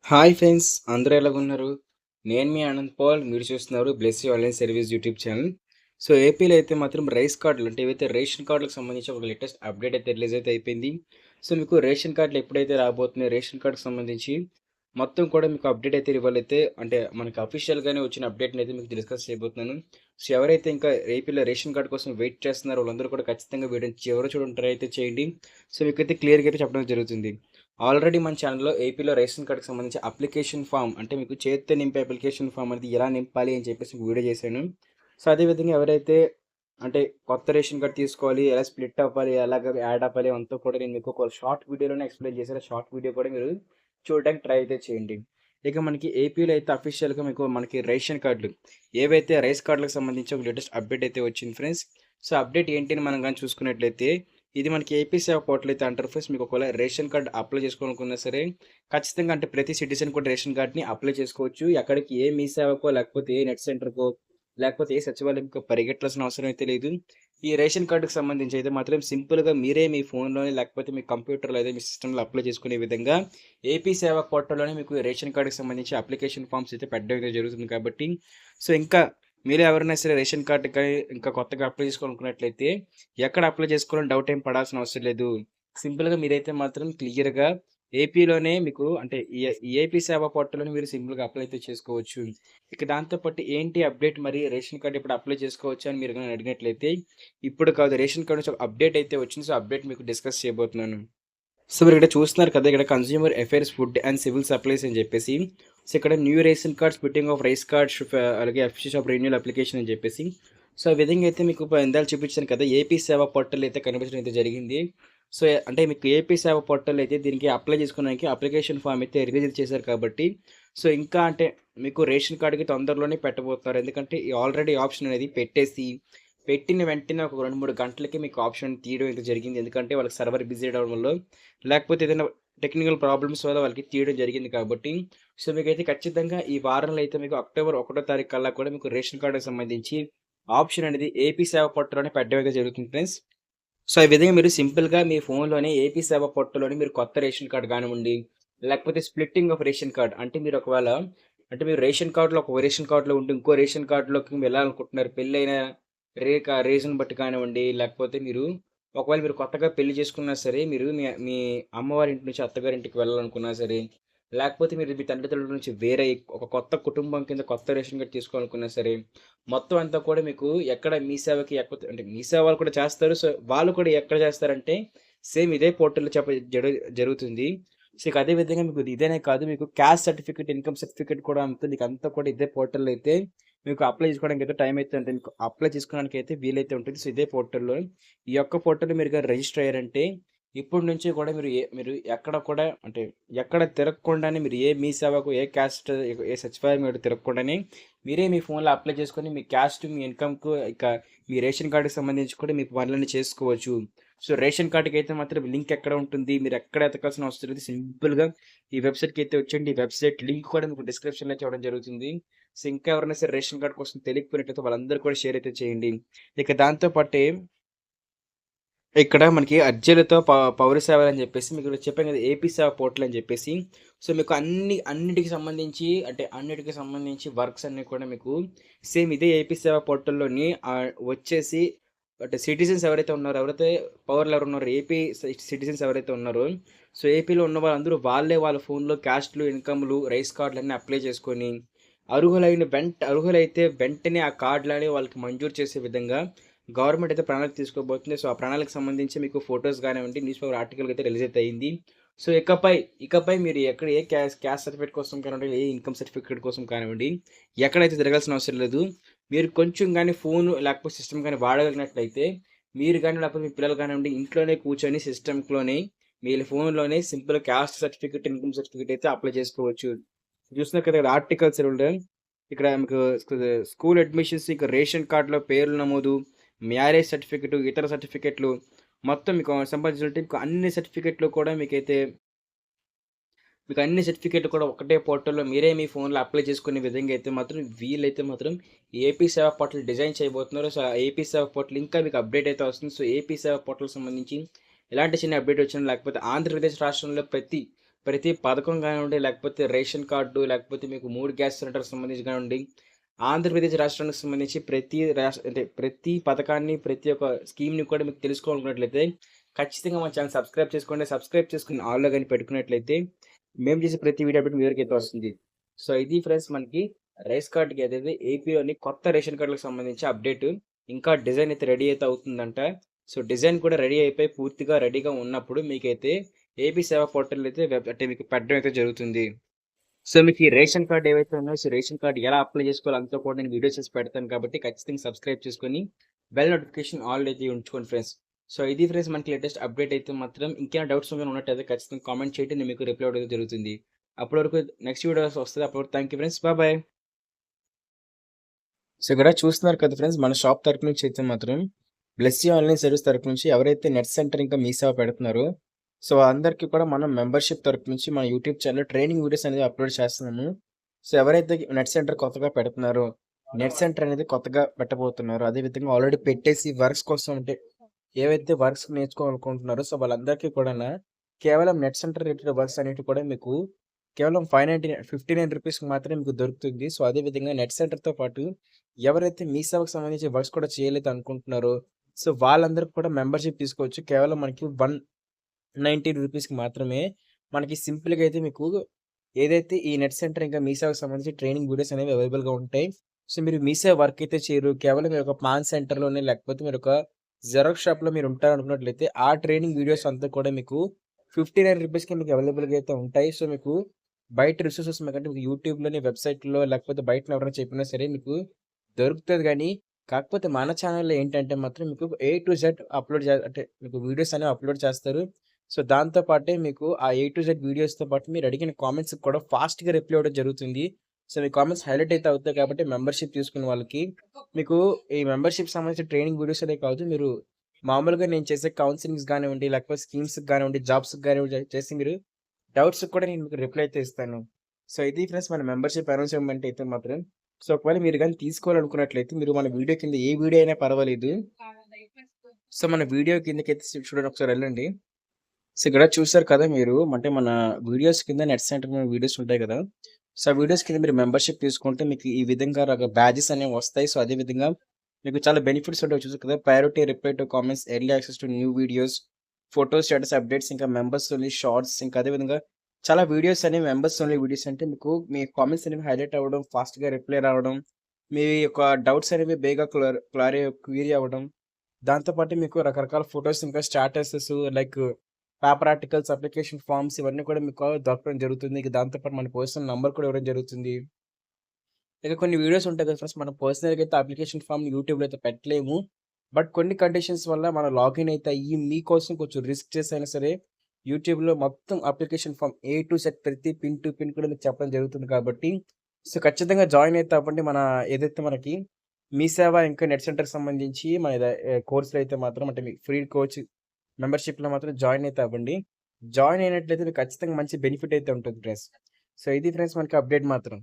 Hi friends, అందరూ ఎలాగున్నారు? నేను మీ Anand Paul. మీరు చూస్తున్నారు Blessy online service YouTube channel. So ఏపీలో అయితే మాత్రం రైస్ కార్డులు అంటే ఏవైతే రేషన్ కార్డులకు సంబంధించి ఒక లేటెస్ట్ అప్డేట్ అయితే రిలీజ్ అయితే అయిపోయింది. సో మీకు రేషన్ కార్డులు ఎప్పుడైతే రాబోతున్నాయో రేషన్ కార్డుకి సంబంధించి మొత్తం కూడా మీకు అప్డేట్ అయితే ఇవ్వాలైతే అంటే మనకి అఫీషియల్గానే వచ్చిన అప్డేట్ని అయితే మీకు డిస్కస్ చేయబోతున్నాను. సో ఎవరైతే ఇంకా ఏపీలో రేషన్ కార్డు కోసం వెయిట్ చేస్తున్నారో వాళ్ళందరూ కూడా ఖచ్చితంగా వీడియో చివరి చూడడం ట్రై అయితే చేయండి. సో మీకైతే క్లియర్గా అయితే చెప్పడం జరుగుతుంది. ఆల్రెడీ మన ఛానల్‌లో ఏపీలో రేషన్ కార్డ్‌కి సంబంధించి అప్లికేషన్ ఫామ్ అంటే మీకు చేత్తో నింపే అప్లికేషన్ ఫామ్ అనేది ఎలా నింపాలి అని చెప్పేసి వీడియో చేశాను. సో అదేవిధంగా ఎవరైతే అంటే కొత్త రేషన్ కార్డ్ తీసుకోవాలి, ఎలా స్ప్లిట్ అవ్వాలి, ఎలాగ యాడ్ అవ్వాలి అంతా కూడా నేను మీకు ఒక షార్ట్ వీడియోలోనే ఎక్స్‌ప్లెయిన్ చేశాను. షార్ట్ వీడియో కూడా మీరు చూడడానికి ట్రై అయితే చేయండి. ఇక మనకి ఏపీలో అయితే అఫీషియల్‌గా మనకి రేషన్ కార్డులు ఏవైతే రైస్ కార్డులకు సంబంధించి ఒక లేటెస్ట్ అప్డేట్ అయితే వచ్చింది ఫ్రెండ్స్. సో అప్డేట్ ఏంటి అని మనం గాని చూసుకున్నట్లయితే ఇది మనకి ఏపీ సేవ పోర్టల్ అయితే అంటారు ఫ్రెండ్స్. మీకు ఒకవేళ రేషన్ కార్డ్ అప్లై చేసుకోవాలనుకున్నా సరే ఖచ్చితంగా అంటే ప్రతి సిటిజన్ కూడా రేషన్ కార్డ్ని అప్లై చేసుకోవచ్చు. ఎక్కడికి ఏ మీ సేవకో లేకపోతే ఏ నెట్ సెంటర్కో లేకపోతే ఏ సచివాలయంకో పరిగెట్టాల్సిన అవసరం అయితే లేదు. ఈ రేషన్ కార్డుకి సంబంధించి అయితే మాత్రం సింపుల్గా మీరే మీ ఫోన్లోనే లేకపోతే మీ కంప్యూటర్లో అయితే మీ సిస్టంలో అప్లై చేసుకునే విధంగా ఏపీ సేవ పోర్టల్లోనే మీకు రేషన్ కార్డుకి సంబంధించి అప్లికేషన్ ఫామ్స్ అయితే పెట్టడం అయితే జరుగుతుంది కాబట్టి సో ఇంకా మీరు ఎవరైనా సరే రేషన్ కార్డుకి ఇంకా కొత్తగా అప్లై చేసుకోవాలనుకున్నట్లయితే ఎక్కడ అప్లై చేసుకోవాలని డౌట్ ఏం పడాల్సిన అవసరం లేదు. సింపుల్‌గా మీరైతే మాత్రం క్లియర్‌గా ఏపీలోనే మీకు అంటే ఈ ఏపీ సేవా పోర్టల్‌లోనే మీరు సింపుల్‌గా అప్లై అయితే చేసుకోవచ్చు. ఇక దాంతో పాటు ఏంటి అప్డేట్ మరి రేషన్ కార్డ్ ఇప్పుడు అప్లై చేసుకోవచ్చా అని మీరు గాని అడిగినట్లయితే, ఇప్పుడు కాదు రేషన్ కార్డ్ నుంచి ఒక అప్డేట్ అయితే వచ్చింది. సో, అప్డేట్ మీకు డిస్కస్ చేయబోతున్నాను. సో మీరు ఇక్కడ చూస్తున్నారు కదా! ఇక్కడ consumer affairs, food and civil supplies అని చెప్పేసి. సో ఇక్కడ new ration card, splitting of rice card అలాగే అఫిషియల్స్ ఆఫ్ రెన్యూవల్ అప్లికేషన్ అని చెప్పేసి. సో ఆ విధంగా అయితే మీకు ఇందాక చూపించాను కదా! ఏపీ సేవ పోర్టల్ అయితే కనిపించడం అయితే జరిగింది. సో అంటే మీకు ఏపీ సేవ పోర్టల్ అయితే దీనికి అప్లై చేసుకోవడానికి అప్లికేషన్ ఫామ్ అయితే రిలీజ్ చేశారు కాబట్టి సో ఇంకా అంటే మీకు రేషన్ కార్డ్‌కి తొందరలోనే పెట్టబోతున్నారు. ఎందుకంటే ఈ ఆల్రెడీ ఆప్షన్ అనేది పెట్టేసి పెట్టిన వెంటనే ఒక 2, 3 గంటలకి మీకు ఆప్షన్ తీయడం అయితే జరిగింది. ఎందుకంటే వాళ్ళకి సర్వర్ బిజీ అవ్వడం వల్లో, లేకపోతే ఏదైనా టెక్నికల్ ప్రాబ్లమ్స్ వల్ల వాళ్ళకి తీయడం జరిగింది కాబట్టి, సో మీకైతే ఖచ్చితంగా ఈ వారంలో అయితే మీకు అక్టోబర్ 1 తారీఖు కల్లా కూడా మీకు రేషన్ కార్డ్‌కి సంబంధించి ఆప్షన్ అనేది ఏపీ సేవ పోర్టల్‌లోనే పెట్టడం అయితే జరుగుతుంది ఫ్రెండ్స్. సో ఈ విధంగా మీరు సింపుల్‌గా మీ ఫోన్‌లోనే ఏపీ సేవ పోర్టల్‌లోనే మీరు కొత్త రేషన్ కార్డ్ కానివ్వండి, లేకపోతే స్ప్లిట్టింగ్ ఆఫ్ రేషన్ కార్డ్ అంటే మీరు ఒకవేళ అంటే మీరు రేషన్ కార్డ్‌లో ఒక రేషన్ కార్డ్‌లో ఉండి ఇంకో రేషన్ కార్డ్‌లోకి వెళ్ళాలనుకుంటున్నారు. పెళ్లైన రీజన్ బట్టి కానివ్వండి, లేకపోతే ఒకవేళ మీరు కొత్తగా పెళ్లి చేసుకున్నా సరే, మీరు మీ మీ అమ్మవారి ఇంటి నుంచి అత్తగారింటికి వెళ్ళాలనుకున్నా సరే, లేకపోతే మీరు మీ తల్లిదండ్రుల నుంచి వేరే ఒక కొత్త కుటుంబం కింద కొత్త రేషన్ కార్డ్ తీసుకోవాలనుకున్నా సరే, మొత్తం అంతా కూడా మీకు ఎక్కడ మీ సేవకి ఎక్కకపోతే అంటే మీ సేవ వాళ్ళు కూడా చేస్తారు. సో, వాళ్ళు కూడా ఎక్కడ చేస్తారంటే, సేమ్ ఇదే పోర్టల్‌లో జరుగుతుంది. సో, ఇక అదే విధంగా మీకు ఇదేనే కాదు, మీకు క్యాస్ట్ సర్టిఫికేట్, ఇన్‌కమ్ సర్టిఫికేట్ కూడా ఉంటుంది. ఇకంతా కూడా ఇదే పోర్టల్‌లో అయితే మీకు అప్లై చేసుకోవడానికైతే టైం అయితే ఉంటుంది. మీకు అప్లై చేసుకోవడానికైతే వీలైతే ఉంటుంది. సో, ఇదే పోర్టల్‌లో ఈ యొక్క పోర్టల్‌లో మీరు గాని రిజిస్టర్ అయ్యారంటే, ఇప్పటి నుంచి కూడా మీరు ఎక్కడ కూడా అంటే ఎక్కడ తిరగకుండానే మీరు ఏ మీ సేవకు, ఏ క్యాస్ట్, ఏ సచివాలయం ఎక్కడ తిరగకుండానే మీరే మీ ఫోన్‌లో అప్లై చేసుకొని మీ క్యాస్ట్, మీ ఇన్‌కమ్‌కు ఇక మీ రేషన్ కార్డ్‌కి సంబంధించి కూడా మీ పనులన్నీ చేసుకోవచ్చు. సో, రేషన్ కార్డ్‌కి అయితే మాత్రం లింక్ ఎక్కడ ఉంటుంది? మీరు ఎక్కడ ఎతకాల్సిన అవసరం లేదు. సింపుల్‌గా ఈ వెబ్‌సైట్‌కి అయితే వచ్చేయండి. ఈ వెబ్‌సైట్ లింక్ కూడా మీకు డిస్క్రిప్షన్‌లో అయితే ఇవ్వడం జరుగుతుంది. సో, ఇంకా ఎవరైనా సరే రేషన్ కార్డ్ కోసం తెలియకపోయినట్లయితే వాళ్ళందరూ కూడా షేర్ అయితే చేయండి. ఇక దాంతో పాటే ఇక్కడ మనకి అర్జీలతో పౌర సేవలని చెప్పేసి మీకు చెప్పాను కదా! ఏపీ సేవ పోర్టల్ అని చెప్పేసి. సో, మీకు అన్నిటికి సంబంధించి అంటే అన్నిటికి సంబంధించి వర్క్స్ అన్నీ కూడా మీకు సేమ్ ఇదే ఏపీ సేవ పోర్టల్‌లోని వచ్చేసి అంటే సిటిజన్స్ ఎవరైతే ఉన్నారో, ఎవరైతే పౌరులు ఎవరు ఉన్నారో, ఏపీ సిటిజన్స్ ఎవరైతే ఉన్నారో, సో, ఏపీలో ఉన్న వాళ్ళందరూ వాళ్ళే వాళ్ళ ఫోన్‌లో క్యాస్ట్‌లు, ఇన్‌కమ్‌లు, రైస్ కార్డ్‌లన్నీ అప్లై చేసుకొని అర్హులైతే వెంటనే ఆ కార్డ్‌లని వాళ్ళకి మంజూరు చేసే విధంగా గవర్నమెంట్ అయితే ప్రణాళిక తీసుకోబోతుంది. సో, ఆ ప్రణాళికకు సంబంధించి మీకు ఫోటోస్ గానివ్వండి, న్యూస్ పేపర్ ఆర్టికల్ అయితే రిలీజ్ అయితే అయింది. సో, ఇకపై మీరు ఎక్కడ ఏ క్యాస్ట్ సర్టిఫికేట్ కోసం కానివ్వండి, ఏ ఇన్‌కమ్ సర్టిఫికేట్ కోసం కానివ్వండి, ఎక్కడైతే తిరగాల్సిన అవసరం లేదు. మీరు కొంచెం గాని ఫోను లేకపోతే సిస్టమ్ గాని వాడగలిగినట్లయితే, మీరు గాని లేకపోతే మీ పిల్లలు కానివ్వండి, ఇంట్లోనే కూర్చొని సిస్టమ్‌లోనే మీ ఫోన్‌లోనే సింపుల్‌గా క్యాస్ట్ సర్టిఫికేట్, ఇన్‌కమ్ సర్టిఫికేట్ అయితే అప్లై చేసుకోవచ్చు. చూస్తున్నారు కదా! ఇక్కడ ఆర్టికల్స్ ఉన్నాయి. ఇక్కడ మీకు స్కూల్ అడ్మిషన్స్, ఇక రేషన్ కార్డ్‌లో పేర్లు నమోదు, మ్యారేజ్ సర్టిఫికేటు, ఇతర సర్టిఫికేట్‌లు మొత్తం మీకు సంబంధించినట్టు మీకు అన్ని సర్టిఫికేట్‌లు కూడా మీకు అన్ని సర్టిఫికేట్‌లు కూడా ఒకటే పోర్టల్‌లో మీరే మీ ఫోన్‌లో అప్లై చేసుకునే విధంగా అయితే మాత్రం వీళ్ళైతే మాత్రం ఏపీ సేవ పోర్టల్ డిజైన్ చేయబోతున్నారు. సో, ఆ ఏపీ సేవ పోర్టల్ ఇంకా మీకు అప్డేట్ అయితే వస్తుంది. సో, ఏపీ సేవ పోర్టల్‌కి సంబంధించి ఎలాంటి చిన్న అప్డేట్ వచ్చినా లేకపోతే ఆంధ్రప్రదేశ్ రాష్ట్రంలో ప్రతి ప్రతి పథకం కానివ్వండి, లేకపోతే రేషన్ కార్డు, లేకపోతే మీకు 3 గ్యాస్ సిలిండర్‌కి సంబంధించి కానివ్వండి, ఆంధ్రప్రదేశ్ రాష్ట్రానికి సంబంధించి ప్రతి పథకాన్ని, ప్రతి ఒక్క స్కీమ్‌ని కూడా మీకు తెలుసుకోవాలనుకున్నట్లయితే ఖచ్చితంగా మన ఛానెల్ సబ్స్క్రైబ్ చేసుకోండి. సబ్స్క్రైబ్ చేసుకొని ఆల్‌లో గాని పెట్టుకున్నట్లయితే మేము చేసే ప్రతి వీడియో అప్డేట్ మీ వరకైతే వస్తుంది. సో, ఇది ఫ్రెండ్స్ మనకి రైస్ కార్డ్‌కి ఏదైతే ఏపీలోని కొత్త రేషన్ కార్డులకు సంబంధించి అప్డేట్. ఇంకా డిజైన్ అయితే రెడీ అయితే అవుతుందంట. సో, డిజైన్ కూడా రెడీ అయిపోయి పూర్తిగా రెడీగా ఉన్నప్పుడు మీకైతే ఏపీ సేవా పోర్టల్ అయితే అంటే మీకు పెట్టడం అయితే జరుగుతుంది. సో, మీకు ఈ రేషన్ కార్డ్ ఏవైతే ఉన్నాయో, సో రేషన్ కార్డ్ ఎలా అప్లై చేసుకోవాలో అంతా కూడా నేను వీడియో చేసి పెడతాను కాబట్టి ఖచ్చితంగా సబ్స్క్రైబ్ చేసుకొని బెల్ నోటిఫికేషన్ ఆల్ అయితే ఉంచుకోండి ఫ్రెండ్స్. సో, ఇది ఫ్రెండ్స్ మనకి లేటెస్ట్ అప్డేట్ అయితే మాత్రం ఇంకేమైనా డౌట్స్ ఉన్నట్టయితే ఖచ్చితంగా కామెంట్ చేయండి. నేను మీకు రిప్లై ఇవ్వడం జరుగుతుంది. అప్పటి వరకు నెక్స్ట్ వీడియోస్ వస్తది. అప్పటి వరకు thank you friends. Bye. So, ఇక్కడ చూస్తున్నారు కదా ఫ్రెండ్స్, మన షాప్ తరపు నుంచి అయితే మాత్రం బ్లెస్సీ ఆన్‌లైన్ సర్వీస్ తరపు నుంచి ఎవరైతే నెట్ సెంటర్ ఇంకా మీ సేవ పెడుతున్నారో, సో అందరికీ కూడా మనం మెంబర్‌షిప్ తరపు నుంచి మన యూట్యూబ్ ఛానెల్‌లో ట్రైనింగ్ వీడియోస్ అనేది అప్‌లోడ్ చేస్తున్నాము. సో, ఎవరైతే నెట్ సెంటర్ కొత్తగా పెడుతున్నారో, నెట్ సెంటర్ అనేది కొత్తగా పెట్టబోతున్నారో, అదే విధంగా ఆల్రెడీ పెట్టేసి వర్క్స్ కోసం అంటే ఏవైతే వర్క్స్ నేర్చుకోవాలనుకుంటున్నారో, సో వాళ్ళందరికీ కూడాను కేవలం నెట్ సెంటర్ రిలేటెడ్ వర్క్స్ అనేటివి కూడా మీకు కేవలం 59 రూపీస్‌కి మాత్రమే మీకు దొరుకుతుంది. సో, అదే విధంగా నెట్ సెంటర్‌తో పాటు ఎవరైతే మీ సేవకు సంబంధించి వర్క్స్ కూడా చేయలేదు అనుకుంటున్నారో, సో వాళ్ళందరికి కూడా మెంబర్‌షిప్ తీసుకోవచ్చు. కేవలం మనకి 119 రూపీస్‌కి మాత్రమే మనకి సింపుల్‌గా అయితే మీకు ఏదైతే ఈ నెట్ సెంటర్ ఇంకా మీ సేవకు సంబంధించి ట్రైనింగ్ వీడియోస్ అనేవి అవైలబుల్‌గా ఉంటాయి. సో, మీరు మీ సేవ వర్క్ అయితే చేయరు. కేవలం మీరు ఒక పాన్ సెంటర్‌లోనే లేకపోతే మీరు ఒక జెరాక్స్ షాప్‌లో మీరు ఉంటారనుకున్నట్లయితే ఆ ట్రైనింగ్ వీడియోస్ అంతా కూడా మీకు 59 రూపీస్‌కి మీకు అవైలబుల్‌గా అయితే ఉంటాయి. సో, మీకు బయట రిసోర్సెస్ మీకంటే మీకు యూట్యూబ్‌లోని, వెబ్‌సైట్‌లో లేకపోతే బయటన ఎవరైనా చెప్పినా సరే మీకు దొరుకుతది గానీ, కాకపోతే మన ఛానెల్‌లో ఏంటంటే మాత్రం మీకు ఏ టు జెడ్ అప్‌లోడ్ అంటే మీకు వీడియోస్ అనేవి అప్‌లోడ్ చేస్తారు. సో, దాంతో పాటే మీకు ఆ ఏ టు జెడ్ వీడియోస్‌తో పాటు మీరు అడిగిన కామెంట్స్‌కి కూడా ఫాస్ట్‌గా రిప్లై ఇవ్వడం జరుగుతుంది. సో, మీ కామెంట్స్ హైలైట్ అయితే అవుతాయి కాబట్టి మెంబర్‌షిప్ తీసుకున్న వాళ్ళకి మీకు ఈ మెంబర్‌షిప్ సంబంధించిన ట్రైనింగ్ వీడియోస్ అనే కాదు, మీరు మామూలుగా నేను చేసే కౌన్సెలింగ్స్ గానివ్వండి, లేకపోతే స్కీమ్స్‌కి గానివ్వండి, జాబ్స్‌కి గానివ్వండి చేసి మీరు డౌట్స్‌కి కూడా నేను మీకు రిప్లై అయితే ఇస్తాను. సో, ఇది ఫ్రెండ్స్ మన మెంబర్‌షిప్ అనౌన్స్‌మెంట్ అయితే మాత్రం. సో, ఒకవేళ మీరు గాని తీసుకోవాలనుకున్నట్లయితే మీరు మన వీడియో కింద ఏ వీడియో అయినా పర్వాలేదు. సో, మన వీడియో కిందకైతే చూడండి, ఒకసారి వెళ్ళండి. సో, ఇక్కడ చూసారు కదా మీరు, అంటే మన వీడియోస్ కింద నెట్ సెంటర్ మీద వీడియోస్ ఉంటాయి కదా! సో, ఆ వీడియోస్ కింద మీరు మెంబర్‌షిప్ తీసుకుంటే మీకు ఈ విధంగా బ్యాడ్జెస్ అనేవి వస్తాయి. సో, అదే విధంగా మీకు చాలా బెనిఫిట్స్ ఉంటాయి చూసారు కదా! Priority reply to comments, early access to new videos, photo status updates, ఇంకా మెంబర్స్ ఓన్లీ షార్ట్స్, ఇంకా అదే విధంగా చాలా వీడియోస్ అనేవి మెంబర్స్ ఓన్లీ వీడియోస్ అంటే మీకు మీ కామెంట్స్ అనేవి హైలైట్ అవ్వడం, ఫాస్ట్‌గా రిప్లై రావడం, మీ యొక్క డౌట్స్ అనేవి బేగా క్లియర్ అవ్వడం. దాంతో పాటు మీకు రకరకాల ఫోటోస్, ఇంకా statuses like paper articles, application forms ఇవన్నీ కూడా మీకు దొరకడం జరుగుతుంది. ఇక దాంతో పాటు మన పర్సనల్ నంబర్ కూడా ఇవ్వడం జరుగుతుంది. ఇక కొన్ని వీడియోస్ ఉంటాయి కదా ఫ్రెండ్స్, మనం పర్సనల్‌గా అయితే అప్లికేషన్ ఫార్మ్ యూట్యూబ్‌లో అయితే పెట్టలేము. బట్ కొన్ని కండిషన్స్ వల్ల మనం లాగిన్ అయితే అయ్యి మీకోసం కొంచెం రిస్క్ చేసైనా సరే యూట్యూబ్‌లో మొత్తం application form A to Z ప్రతి పిన్ టు పిన్ కూడా మీకు చెప్పడం జరుగుతుంది కాబట్టి, సో, ఖచ్చితంగా జాయిన్ అయితే అవ్వండి. మన ఏదైతే మనకి మీ సేవ ఇంకా నెట్ సెంటర్‌కి సంబంధించి మన కోర్స్‌లో అయితే మాత్రం అంటే మీకు ఫ్రీ కోచ్ మెంబర్‌షిప్‌లో మాత్రం జాయిన్ అయితే అవ్వండి. జాయిన్ అయినట్లయితే మీకు ఖచ్చితంగా మంచి బెనిఫిట్ అయితే ఉంటుంది ఫ్రెండ్స్. సో, ఇది ఫ్రెండ్స్ మనకి అప్డేట్ మాత్రం.